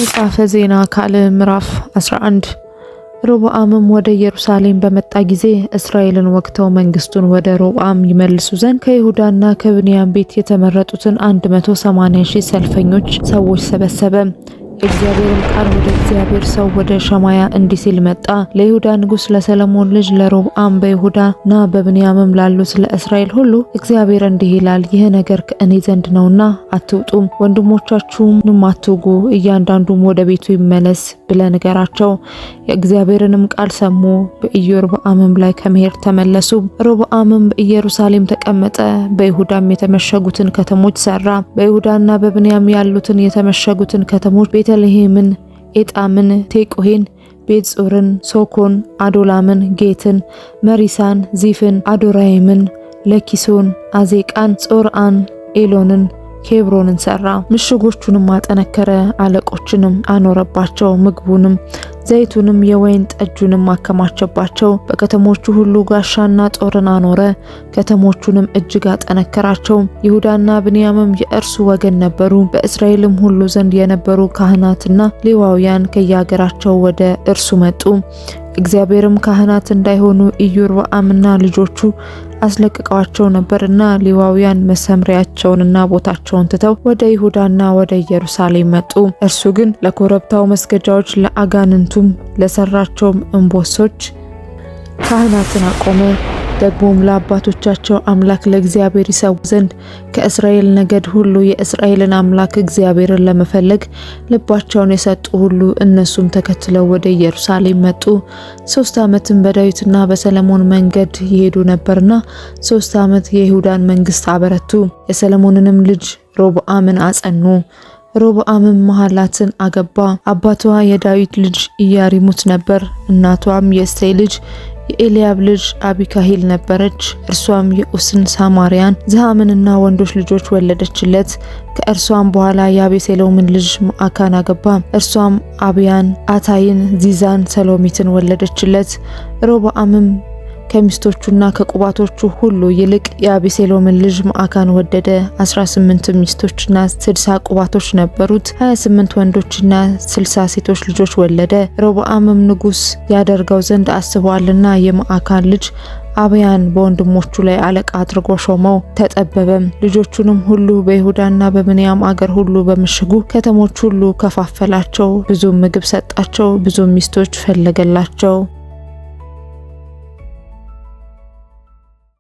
መጽሐፈ ዜና ካልዕ ምዕራፍ 11 ሮብዓምም ወደ ኢየሩሳሌም በመጣ ጊዜ እስራኤልን ወግተው መንግስቱን ወደ ሮብዓም ይመልሱ ዘንድ ከይሁዳና ከብንያም ቤት የተመረጡትን 180,000 ሰልፈኞች ሰዎች ሰበሰበ። የእግዚአብሔርም ቃል ወደ እግዚአብሔር ሰው ወደ ሸማያ እንዲህ ሲል መጣ። ለይሁዳ ንጉሥ ለሰሎሞን ልጅ ለሮብዓም በይሁዳና በብንያምም ላሉት ለእስራኤል ሁሉ እግዚአብሔር እንዲህ ይላል፣ ይህ ነገር ከእኔ ዘንድ ነውና አትውጡም፣ ወንድሞቻችሁንም አትውጉ፣ እያንዳንዱም ወደ ቤቱ ይመለስ ብለህ ንገራቸው። የእግዚአብሔርንም ቃል ሰሙ፣ በኢዮርብዓምም ላይ ከመሄድ ተመለሱ። ሮብዓምም በኢየሩሳሌም ተቀመጠ፣ በይሁዳም የተመሸጉትን ከተሞች ሰራ። በይሁዳና በብንያም ያሉትን የተመሸጉትን ከተሞች ቤተልሔምን፣ ኤጣምን፣ ቴቁሄን፣ ቤትጾርን፣ ሶኮን፣ አዶላምን፣ ጌትን፣ መሪሳን፣ ዚፍን፣ አዶራይምን፣ ለኪሶን፣ አዜቃን፣ ጾርአን፣ ኤሎንን፣ ኬብሮንን ሰራ። ምሽጎቹንም አጠነከረ፣ አለቆችንም አኖረባቸው። ምግቡንም ዘይቱንም የወይን ጠጁንም አከማቸባቸው። በከተሞቹ ሁሉ ጋሻና ጦርን አኖረ፣ ከተሞቹንም እጅግ አጠነከራቸው። ይሁዳና ብንያምም የእርሱ ወገን ነበሩ። በእስራኤልም ሁሉ ዘንድ የነበሩ ካህናትና ሌዋውያን ከየሀገራቸው ወደ እርሱ መጡ። እግዚአብሔርም ካህናት እንዳይሆኑ ኢዮርብዓምና ልጆቹ አስለቅቀዋቸው ነበርና ሌዋውያን መሰምሪያቸውንና ቦታቸውን ትተው ወደ ይሁዳና ወደ ኢየሩሳሌም መጡ። እርሱ ግን ለኮረብታው መስገጃዎች ለአጋንንቱም ለሰራቸውም እንቦሶች ካህናትን አቆመ። ደግሞም ለአባቶቻቸው አምላክ ለእግዚአብሔር ይሰዉ ዘንድ ከእስራኤል ነገድ ሁሉ የእስራኤልን አምላክ እግዚአብሔርን ለመፈለግ ልባቸውን የሰጡ ሁሉ እነሱም ተከትለው ወደ ኢየሩሳሌም መጡ። 3 ዓመትም በዳዊትና በሰለሞን መንገድ ይሄዱ ነበርና 3 ዓመት የይሁዳን መንግስት አበረቱ። የሰለሞንንም ልጅ ሮብዓምን አጸኑ። ሮብዓምም መሐላትን አገባ። አባቷ የዳዊት ልጅ ኢያሪሙት ነበር። እናቷም የእሴይ ልጅ የኤልያብ ልጅ አቢካሂል ነበረች። እርሷም የኡስን፣ ሳማሪያን፣ ዝሃምንና ወንዶች ልጆች ወለደችለት። ከእርሷም በኋላ የአቤሴሎምን ልጅ መዓካን አገባ። እርሷም አብያን፣ አታይን፣ ዚዛን፣ ሰሎሚትን ወለደችለት። ሮብዓምም ከሚስቶቹና ከቁባቶቹ ሁሉ ይልቅ የአቤሴሎምን ልጅ መዓካን ወደደ። 18 ሚስቶችና 60 ቁባቶች ነበሩት። 28 ወንዶችና 60 ሴቶች ልጆች ወለደ። ሮብዓምም ንጉሥ ያደርገው ዘንድ አስቧልና የመዓካን ልጅ አብያን በወንድሞቹ ላይ አለቃ አድርጎ ሾመው፣ ተጠበበም። ልጆቹንም ሁሉ በይሁዳና በብንያም አገር ሁሉ በምሽጉ ከተሞች ሁሉ ከፋፈላቸው። ብዙ ምግብ ሰጣቸው፣ ብዙ ሚስቶች ፈለገላቸው።